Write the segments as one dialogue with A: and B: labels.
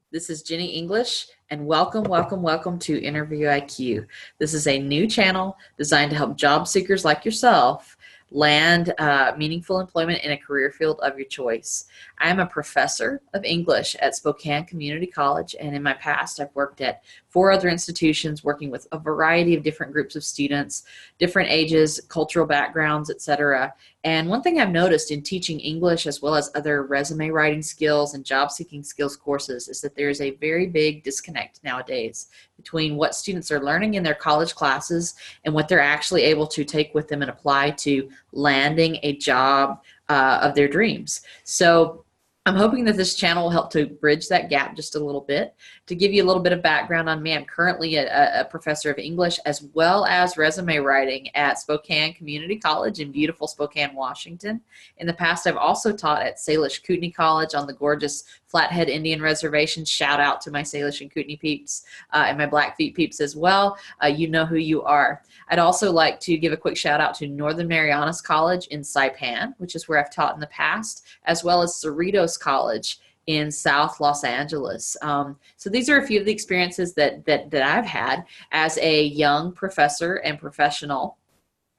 A: This is Jenny English, and welcome to Interview IQ. This is a new channel designed to help job seekers like yourself land meaningful employment in a career field of your choice. I am a professor of English at Spokane Community College, and in my past I've worked at 4 other institutions working with a variety of different groups of students, different ages, cultural backgrounds, etc. And one thing I've noticed in teaching English as well as other resume writing skills and job seeking skills courses is that there's a very big disconnect nowadays between what students are learning in their college classes and what they're actually able to take with them and apply to landing a job of their dreams. So I'm hoping that this channel will help to bridge that gap just a little bit. To give you a little bit of background on me, I'm currently a professor of English as well as resume writing at Spokane Community College in beautiful Spokane, Washington. In the past, I've also taught at Salish Kootenai College on the gorgeous Flathead Indian Reservation. Shout out to my Salish and Kootenai peeps and my Blackfeet peeps as well. You know who you are. I'd also like to give a quick shout out to Northern Marianas College in Saipan, which is where I've taught in the past, as well as Cerritos College in South Los Angeles. So these are a few of the experiences that I've had as a young professor and professional.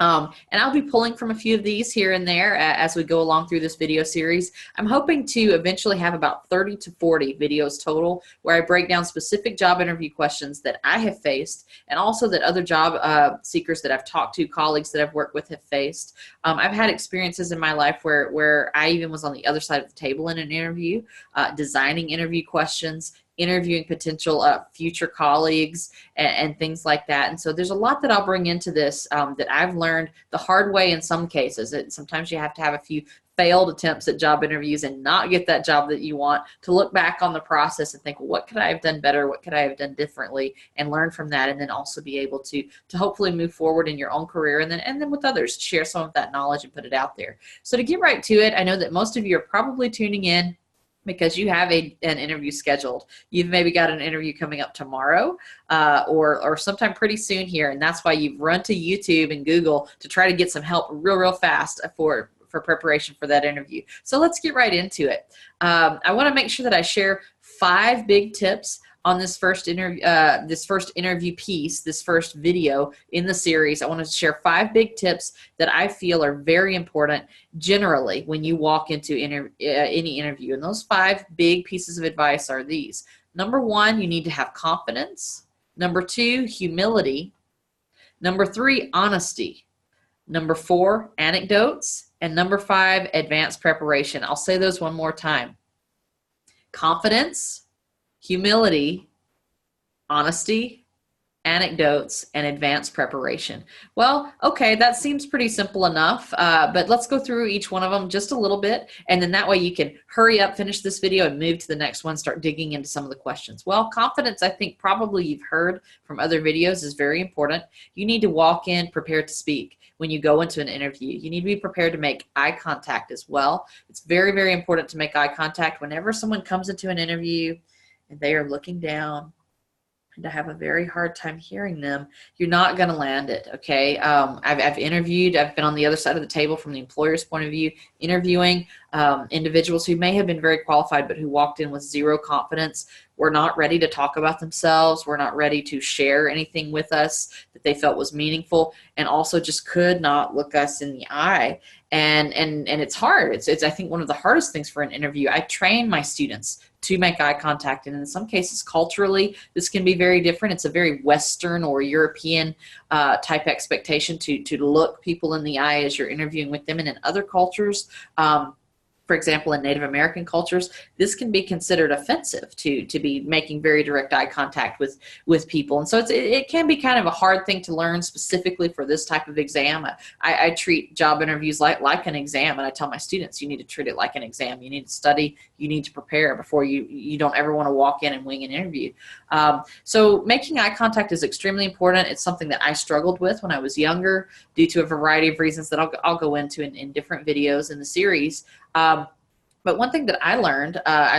A: And I'll be pulling from a few of these here and there as we go along through this video series. I'm hoping to eventually have about 30 to 40 videos total where I break down specific job interview questions that I have faced and also that other job seekers that I've talked to, colleagues that I've worked with have faced. I've had experiences in my life where I even was on the other side of the table in an interview, designing interview questions, interviewing potential future colleagues and things like that. And so there's a lot that I'll bring into this that I've learned the hard way in some cases. Sometimes you have to have a few failed attempts at job interviews and not get that job that you want to look back on the process and think, well, what could I have done better? What could I have done differently? And learn from that, and then also be able to hopefully move forward in your own career and then with others, share some of that knowledge and put it out there. So to get right to it, I know that most of you are probably tuning in because you have an interview scheduled. You've maybe got an interview coming up tomorrow or sometime pretty soon here, and that's why you've run to YouTube and Google to try to get some help real fast for preparation for that interview. So let's get right into it. I want to make sure that I share 5 big tips on this first interview piece, this first video in the series. I want to share 5 big tips that I feel are very important generally when you walk into any interview. And those 5 big pieces of advice are these. Number 1, you need to have confidence. Number 2, humility. Number 3, honesty. Number 4, anecdotes. And number 5, advanced preparation. I'll say those one more time. Confidence, humility, honesty, anecdotes, and advanced preparation. Well, okay, that seems pretty simple enough, but let's go through each one of them just a little bit, and then that way you can hurry up, finish this video, and move to the next one, start digging into some of the questions. Well, confidence, I think probably you've heard from other videos, is very important. You need to walk in prepared to speak. When you go into an interview, you need to be prepared to make eye contact as well. It's very important to make eye contact whenever someone comes into an interview and they are looking down and I have a very hard time hearing them. You're not going to land it, okay? I've interviewed, I've been on the other side of the table from the employer's point of view, interviewing individuals who may have been very qualified but who walked in with zero confidence, were not ready to talk about themselves, were not ready to share anything with us that they felt was meaningful, and also just could not look us in the eye. And it's hard. It's I think one of the hardest things for an interview. I train my students to make eye contact, and in some cases culturally this can be very different. It's a very Western or European type expectation to look people in the eye as you're interviewing with them, and in other cultures, for example, in Native American cultures, this can be considered offensive to be making very direct eye contact with people. And so it can be kind of a hard thing to learn specifically for this type of exam. I treat job interviews like an exam, and I tell my students, you need to treat it like an exam. You need to study, you need to prepare before you don't ever want to walk in and wing an interview. So making eye contact is extremely important. It's something that I struggled with when I was younger due to a variety of reasons that I'll go into in different videos in the series. But But one thing that I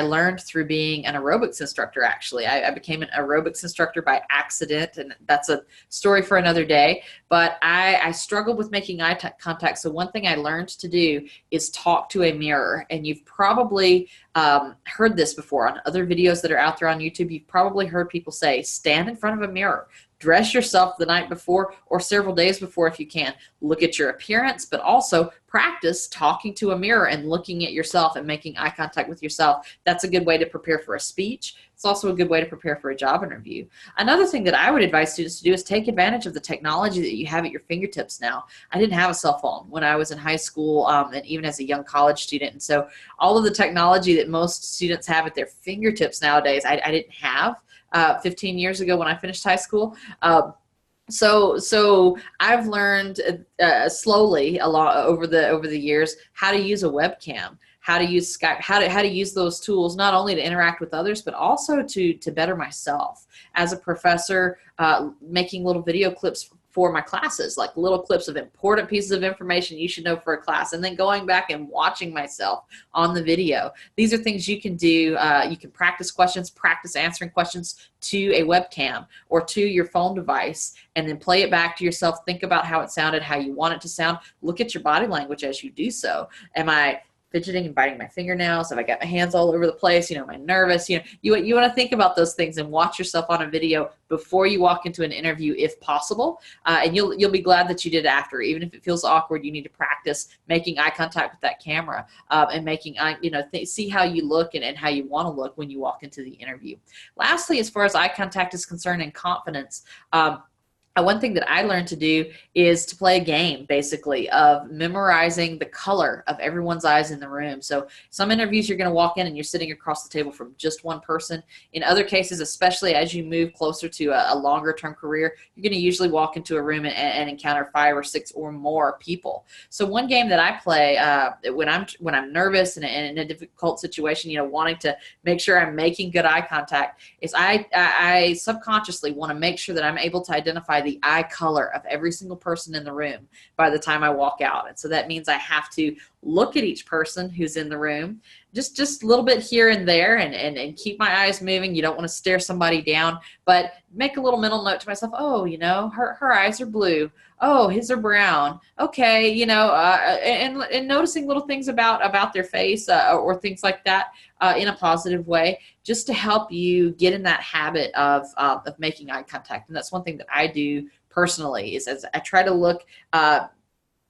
A: learned through being an aerobics instructor, actually. I became an aerobics instructor by accident, and that's a story for another day. But I struggled with making eye contact. So one thing I learned to do is talk to a mirror. And you've probably heard this before on other videos that are out there on YouTube. You've probably heard people say, stand in front of a mirror. Dress yourself the night before or several days before if you can. Look at your appearance, but also practice talking to a mirror and looking at yourself and making eye contact with yourself. That's a good way to prepare for a speech. It's also a good way to prepare for a job interview. Another thing that I would advise students to do is take advantage of the technology that you have at your fingertips now. I didn't have a cell phone when I was in high school and even as a young college student. And so all of the technology that most students have at their fingertips nowadays, I didn't have 15 years ago when I finished high school. So I've learned slowly over the years how to use a webcam, how to use Skype, how to use those tools not only to interact with others but also to better myself as a professor, making little video clips for my classes, like little clips of important pieces of information you should know for a class, and then going back and watching myself on the video. These are things you can do. You can practice questions, practice answering questions to a webcam or to your phone device, and then play it back to yourself. Think about how it sounded, how you want it to sound. Look at your body language as you do so. Am I fidgeting and biting my fingernails? Have I got my hands all over the place? Am I nervous? You want to think about those things and watch yourself on a video before you walk into an interview if possible. And you'll be glad that you did after. Even if it feels awkward, you need to practice making eye contact with that camera and making see how you look and how you want to look when you walk into the interview. Lastly, as far as eye contact is concerned and confidence, one thing that I learned to do is to play a game, basically, of memorizing the color of everyone's eyes in the room. So some interviews you're going to walk in and you're sitting across the table from just one person. In other cases, especially as you move closer to a longer term career, you're going to usually walk into a room and encounter 5 or 6 or more people. So one game that I play when I'm nervous and in a difficult situation, wanting to make sure I'm making good eye contact, is I subconsciously want to make sure that I'm able to identify the eye color of every single person in the room by the time I walk out. And so that means I have to look at each person who's in the room, just a little bit here and there, and keep my eyes moving. You don't want to stare somebody down, but make a little mental note to myself, oh, her eyes are blue. Oh, his are brown. Okay, and noticing little things about their face or things like that in a positive way, just to help you get in that habit of making eye contact. And that's one thing that I do personally, is as I try to look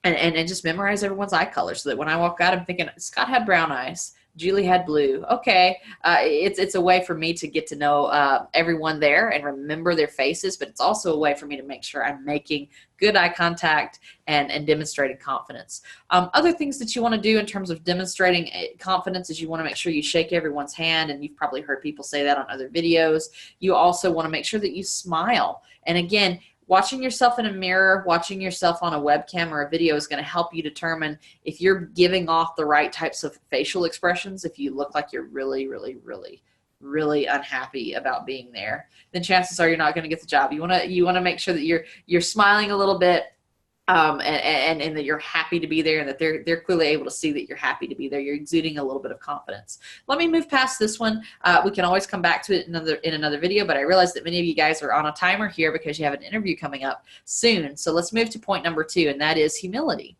A: and just memorize everyone's eye color, so that when I walk out, I'm thinking, Scott had brown eyes, Julie had blue. Okay, it's a way for me to get to know everyone there and remember their faces, but it's also a way for me to make sure I'm making good eye contact and demonstrating confidence. Other things that you want to do in terms of demonstrating confidence is you want to make sure you shake everyone's hand, and you've probably heard people say that on other videos. You also want to make sure that you smile. And again, watching yourself in a mirror, watching yourself on a webcam or a video is going to help you determine if you're giving off the right types of facial expressions. If you look like you're really, really, really, really unhappy about being there, then chances are you're not going to get the job. You want to make sure that you're smiling a little bit, and that you're happy to be there, and that they're clearly able to see that you're happy to be there. You're exuding a little bit of confidence. Let me move past this one. We can always come back to it in another video, but I realize that many of you guys are on a timer here because you have an interview coming up soon. So let's move to point number 2, and that is humility.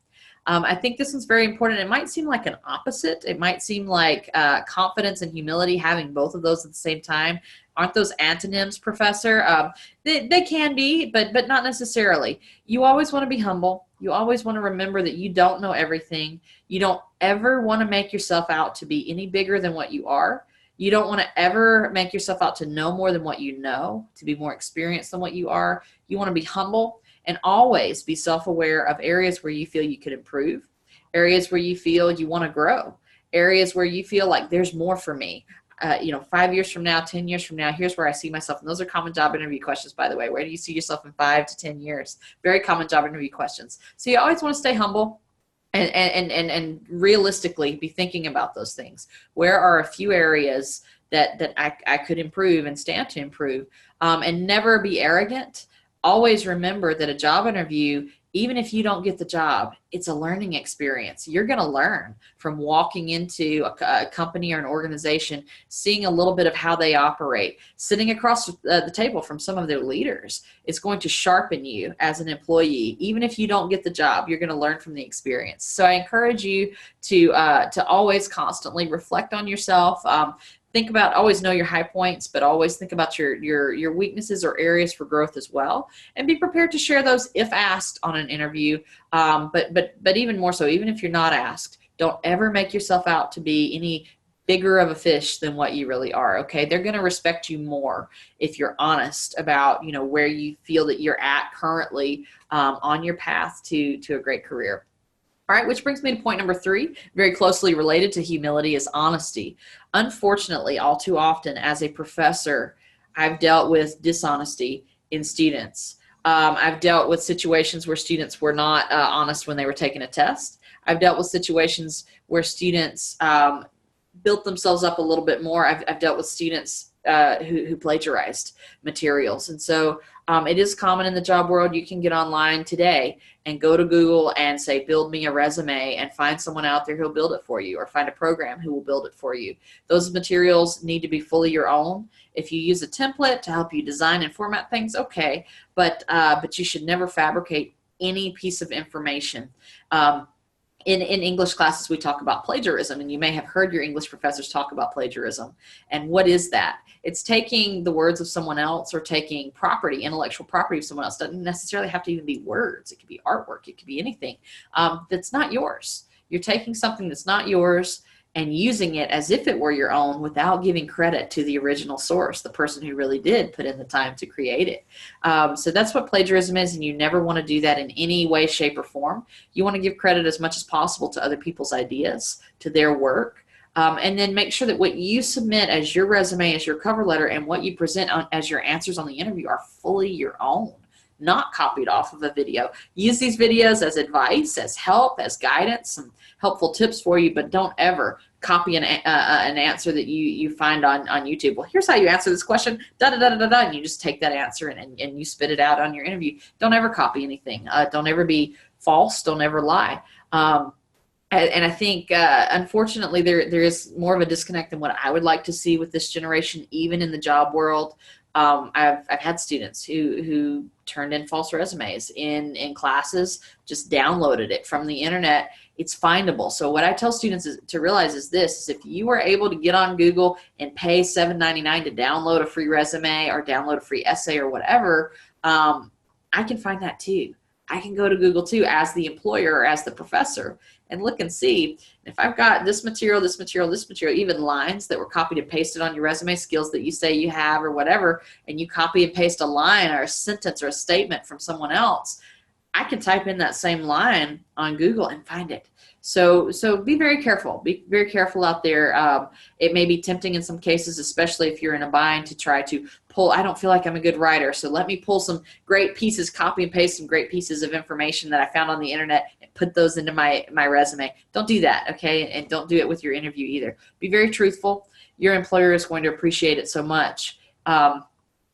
A: I think this one's very important. It might seem like an opposite. It might seem like confidence and humility, having both of those at the same time. Aren't those antonyms, Professor? They can be, but not necessarily. You always want to be humble. You always want to remember that you don't know everything. You don't ever want to make yourself out to be any bigger than what you are. You don't want to ever make yourself out to know more than what you know, to be more experienced than what you are. You want to be humble and always be self-aware of areas where you feel you could improve, areas where you feel you want to grow, areas where you feel like there's more for me. 5 years from now, 10 years from now, here's where I see myself. And those are common job interview questions, by the way. Where do you see yourself in 5 to 10 years? Very common job interview questions. So you always want to stay humble and realistically be thinking about those things. Where are a few areas that I could improve and stand to improve, and never be arrogant. Always remember that a job interview even if you don't get the job, it's a learning experience. You're going to learn from walking into a company or an organization, seeing a little bit of how they operate, sitting across the table from some of their leaders. It's going to sharpen you as an employee. Even if you don't get the job, you're going to learn from the experience. So I encourage you to always constantly reflect on yourself. Think about, always know your high points, but always think about your weaknesses or areas for growth as well, and be prepared to share those if asked on an interview. But even more so, even if you're not asked, don't ever make yourself out to be any bigger of a fish than what you really are. Okay, they're going to respect you more if you're honest about where you feel that you're at currently on your path to a great career. All right, which brings me to point number 3, very closely related to humility, is honesty. Unfortunately, all too often as a professor, I've dealt with dishonesty in students. I've dealt with situations where students were not honest when they were taking a test. I've dealt with situations where students built themselves up a little bit more. I've dealt with students who plagiarized materials. And so it is common in the job world. You can get online today and go to Google and say, build me a resume, and find someone out there who'll build it for you, or find a program who will build it for you. Those materials need to be fully your own. If you use a template to help you design and format things, okay, but you should never fabricate any piece of information. In English classes, we talk about plagiarism, and you may have heard your English professors talk about plagiarism. And what is that? It's taking the words of someone else, or taking property, intellectual property of someone else. It doesn't necessarily have to even be words. It could be artwork. It could be anything that's not yours. You're taking something that's not yours and using it as if it were your own, without giving credit to the original source, the person who really did put in the time to create it. So that's what plagiarism is, and you never want to do that in any way, shape, or form. You want to give credit as much as possible to other people's ideas, to their work, and then make sure that what you submit as your resume, as your cover letter, and what you present as your answers on the interview are fully your own, not copied off of a video. Use these videos as advice, as help, as guidance, and helpful tips for you, but don't ever copy an answer that you find on YouTube. Well, here's how you answer this question, da-da-da-da-da, and you just take that answer and you spit it out on your interview. Don't ever copy anything. Don't ever be false. Don't ever lie. And I think, unfortunately, there is more of a disconnect than what I would like to see with this generation, even in the job world. I've had students who turned in false resumes in classes, just downloaded it from the internet. It's findable. So what I tell students to realize is this: is if you are able to get on Google and pay $7.99 to download a free resume or download a free essay or whatever, I can find that too. I can go to Google too, as the employer or as the professor, and look and see if I've got this material, this material, this material, even lines that were copied and pasted on your resume, skills that you say you have or whatever, and you copy and paste a line or a sentence or a statement from someone else. I can type in that same line on Google and find it. So be very careful. Be very careful out there. It may be tempting in some cases, especially if you're in a bind, to try to pull, I don't feel like I'm a good writer, so let me pull some great pieces, copy and paste some great pieces of information that I found on the internet and put those into my resume. Don't do that, okay? And don't do it with your interview either. Be very truthful. Your employer is going to appreciate it so much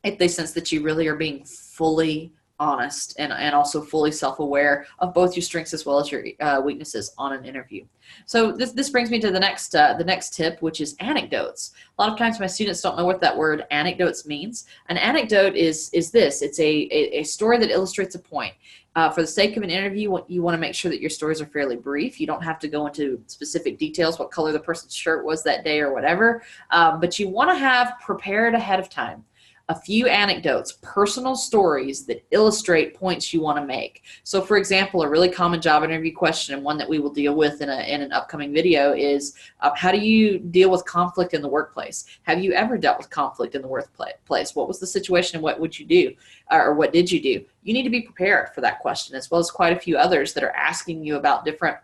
A: if they sense that you really are being fully honest and also fully self-aware of both your strengths as well as your weaknesses on an interview. So this brings me to the next tip, which is anecdotes. A lot of times my students don't know what that word anecdotes means. An anecdote is this: it's a story that illustrates a point. For the sake of an interview, you want to make sure that your stories are fairly brief. You don't have to go into specific details, what color the person's shirt was that day or whatever, but you want to have prepared ahead of time a few anecdotes, personal stories that illustrate points you want to make. So for example, a really common job interview question, and one that we will deal with in an upcoming video, is how do you deal with conflict in the workplace? Have you ever dealt with conflict in the workplace? What was the situation and what would you do? Or what did you do? You need to be prepared for that question, as well as quite a few others that are asking you about different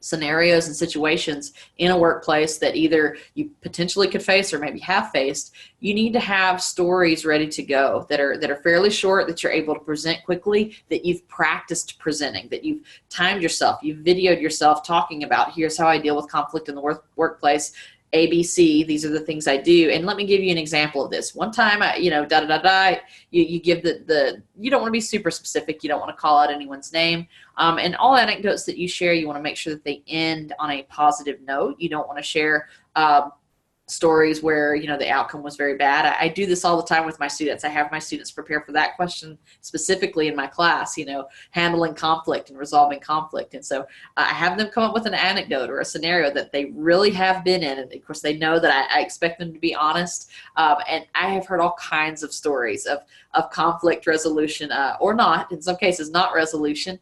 A: scenarios and situations in a workplace that either you potentially could face or maybe have faced. You need to have stories ready to go that are fairly short, that you're able to present quickly, that you've practiced presenting, that you've timed yourself, you've videoed yourself talking about, here's how I deal with conflict in the workplace. ABC, these are the things I do. And let me give you an example of this. One time, you know, you give you don't want to be super specific. You don't want to call out anyone's name. And all anecdotes that you share, you want to make sure that they end on a positive note. You don't want to share stories where, you know, the outcome was very bad. I do this all the time with my students. I have my students prepare for that question specifically in my class, you know, handling conflict and resolving conflict. And so I have them come up with an anecdote or a scenario that they really have been in. And of course, they know that I expect them to be honest. And I have heard all kinds of stories of conflict resolution or not, in some cases not resolution,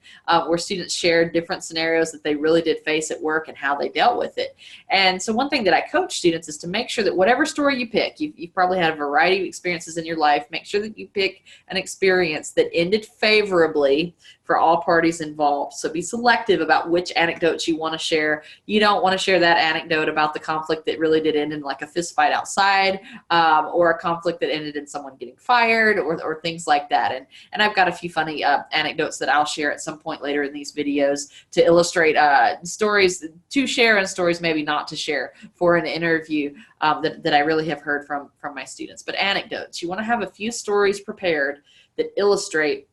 A: where students shared different scenarios that they really did face at work and how they dealt with it. And so one thing that I coach students is to make sure that whatever story you pick, you've probably had a variety of experiences in your life, make sure that you pick an experience that ended favorably for all parties involved. So be selective about which anecdotes you want to share. You don't want to share that anecdote about the conflict that really did end in like a fist fight outside, or a conflict that ended in someone getting fired, or things like that. And I've got a few funny anecdotes that I'll share at some point later in these videos to illustrate stories to share and stories maybe not to share for an interview that I really have heard from my students. But anecdotes, you want to have a few stories prepared that illustrate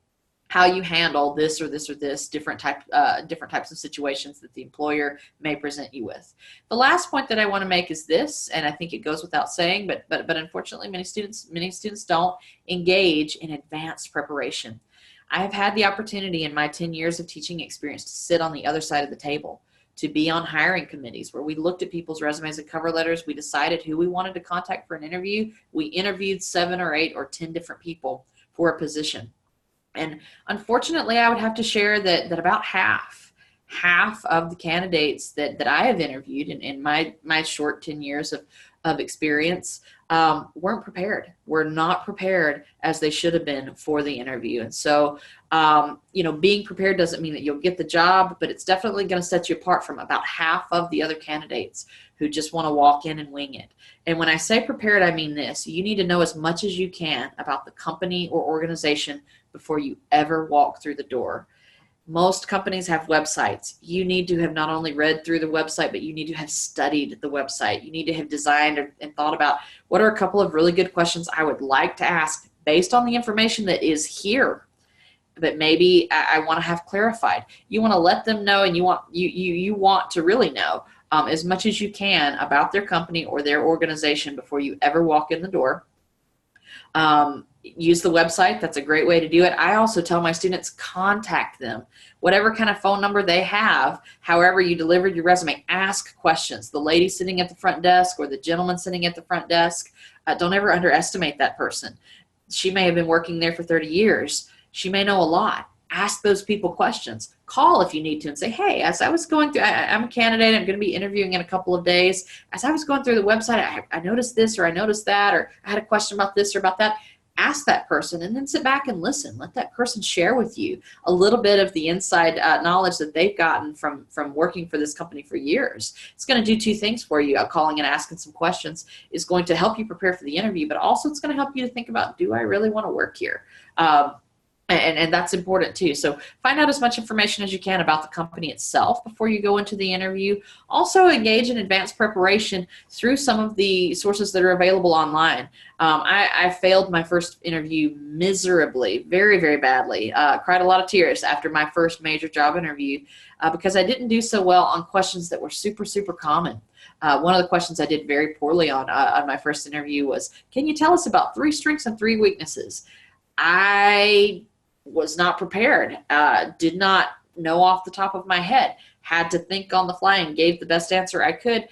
A: how you handle this or this or this different types of situations that the employer may present you with. The last point that I want to make is this, and I think it goes without saying, but unfortunately many students don't engage in advanced preparation. I have had the opportunity in my 10 years of teaching experience to sit on the other side of the table, to be on hiring committees where we looked at people's resumes and cover letters. We decided who we wanted to contact for an interview. We interviewed 7 or 8 or 10 different people for a position. And unfortunately, I would have to share that about half of the candidates that I have interviewed in my short 10 years of experience weren't prepared. Were not prepared as they should have been for the interview. And so, you know, being prepared doesn't mean that you'll get the job, but it's definitely going to set you apart from about half of the other candidates who just want to walk in and wing it. And when I say prepared, I mean this. You need to know as much as you can about the company or organization before you ever walk through the door. Most companies have websites. You need to have not only read through the website, but you need to have studied the website. You need to have designed and thought about what are a couple of really good questions I would like to ask based on the information that is here, but maybe I want to have clarified. You want to let them know, and you want to really know as much as you can about their company or their organization before you ever walk in the door. Use the website. That's a great way to do it. I also tell my students, contact them. Whatever kind of phone number they have, however you delivered your resume, ask questions. The lady sitting at the front desk or the gentleman sitting at the front desk, don't ever underestimate that person. She may have been working there for 30 years. She may know a lot. Ask those people questions. Call if you need to and say, hey, as I was going through, I'm a candidate, I'm going to be interviewing in a couple of days. As I was going through the website, I noticed this or I noticed that, or I had a question about this or about that. Ask that person and then sit back and listen. Let that person share with you a little bit of the inside knowledge that they've gotten from working for this company for years. It's going to do 2 things for you. Calling and asking some questions is going to help you prepare for the interview, but also it's going to help you to think about, do I really want to work here? And that's important too. So find out as much information as you can about the company itself before you go into the interview. Also engage in advanced preparation through some of the sources that are available online. I failed my first interview miserably, very, very badly. Cried a lot of tears after my first major job interview because I didn't do so well on questions that were super, super common. One of the questions I did very poorly on my first interview was, can you tell us about 3 strengths and 3 weaknesses? I was not prepared, did not know off the top of my head, had to think on the fly and gave the best answer I could.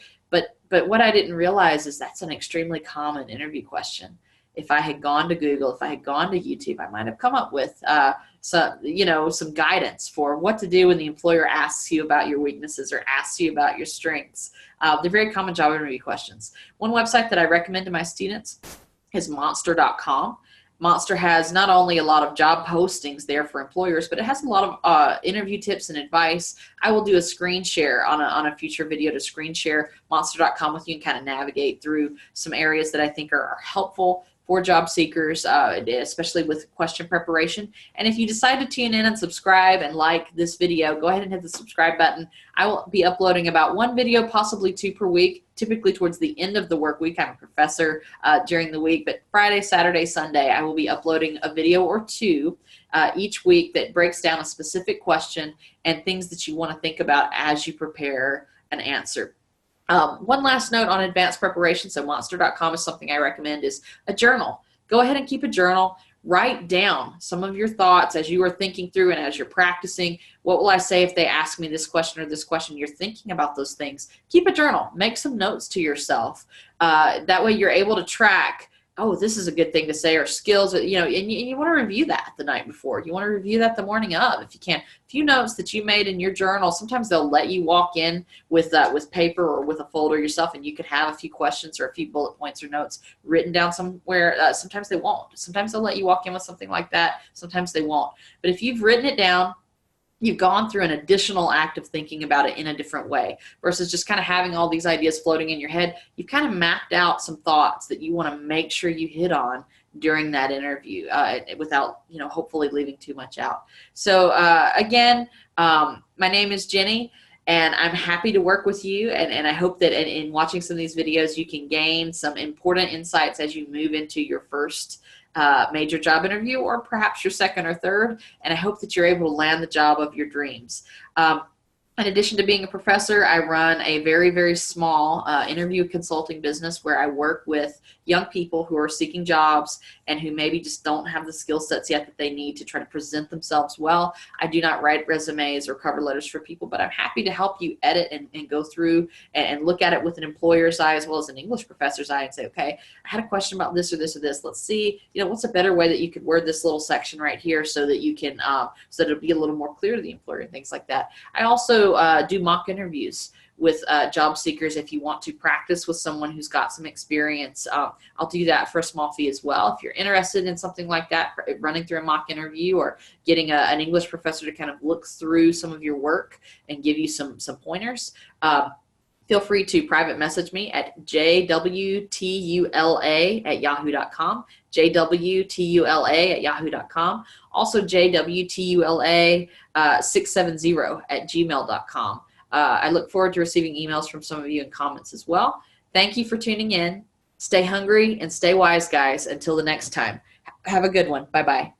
A: But what I didn't realize is that's an extremely common interview question. If I had gone to Google, if I had gone to YouTube, I might have come up with some guidance for what to do when the employer asks you about your weaknesses or asks you about your strengths. They're very common job interview questions. One website that I recommend to my students is monster.com. Monster has not only a lot of job postings there for employers, but it has a lot of interview tips and advice. I will do a screen share on a future video to screen share monster.com with you and kind of navigate through some areas that I think are helpful for job seekers, especially with question preparation. And if you decide to tune in and subscribe and like this video, go ahead and hit the subscribe button. I will be uploading about 1 video, possibly 2 per week, typically towards the end of the work week. I'm a professor during the week, but Friday, Saturday, Sunday, I will be uploading a video or 2 each week that breaks down a specific question and things that you want to think about as you prepare an answer. One last note on advanced preparation, so monster.com is something I recommend, is a journal. Go ahead and keep a journal. Write down some of your thoughts as you are thinking through and as you're practicing. What will I say if they ask me this question or this question? You're thinking about those things. Keep a journal. Make some notes to yourself. That way you're able to track, oh, this is a good thing to say, or skills, you know, and you want to review that the night before. You want to review that the morning of, if you can. A few notes that you made in your journal, sometimes they'll let you walk in with paper or with a folder yourself, and you could have a few questions or a few bullet points or notes written down somewhere. Sometimes they won't. Sometimes they'll let you walk in with something like that. Sometimes they won't. But if you've written it down, you've gone through an additional act of thinking about it in a different way versus just kind of having all these ideas floating in your head. You've kind of mapped out some thoughts that you want to make sure you hit on during that interview without, you know, hopefully leaving too much out. So again, my name is Jenny, and I'm happy to work with you. And I hope that in watching some of these videos, you can gain some important insights as you move into your first major job interview, or perhaps your second or third, and I hope that you're able to land the job of your dreams. In addition to being a professor, I run a very, very small interview consulting business where I work with young people who are seeking jobs and who maybe just don't have the skill sets yet that they need to try to present themselves well. I do not write resumes or cover letters for people, but I'm happy to help you edit and go through and look at it with an employer's eye as well as an English professor's eye and say, okay, I had a question about this or this or this. Let's see, you know, what's a better way that you could word this little section right here so that you can, so that it'll be a little more clear to the employer and things like that. I also do mock interviews with job seekers if you want to practice with someone who's got some experience. I'll do that for a small fee as well. If you're interested in something like that, running through a mock interview or getting an English professor to kind of look through some of your work and give you some pointers, feel free to private message me at jwtula@yahoo.com, jwtula@yahoo.com, also jwtula670@gmail.com. I look forward to receiving emails from some of you and comments as well. Thank you for tuning in. Stay hungry and stay wise, guys. Until the next time. Have a good one. Bye-bye.